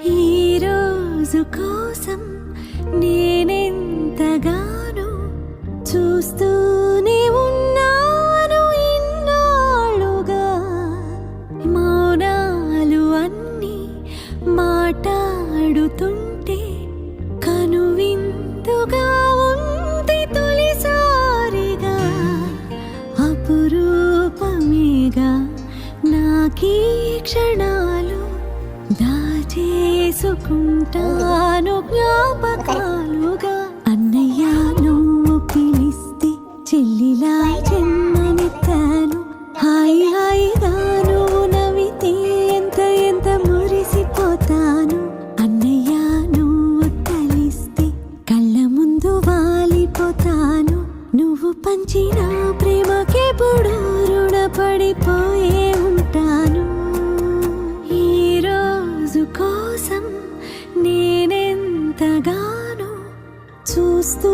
ఈ రోజు కోసం నేనెంతగానో చూస్తూనే ఉన్నాను ఇన్నాళ్ళుగా. మౌనాలు అన్నీ మాట్లాడుతుంటే కనువిందుగా ఉంది తొలిసారిగా. అపురూపమేగా నాకీ క్షణాలు, దాచేసుకుంటాను జ్ఞాపకాలుగా. అన్నయ్య నువ్వు పిలిస్తే చెల్లిలా జన్మనెత్తాను. హాయి హాయిగా నువ్వు నవ్వితే ఎంత ఎంత మురిసిపోతాను. అన్నయ్య నువ్వు కలిస్తే కళ్ళ ముందు వాలిపోతాను. నువ్వు పంచిన ప్రేమకెప్పుడు రుణపడిపోయే ఉంటాను. ఈ రోజు కోసం నేనెంతగానో చూస్తూ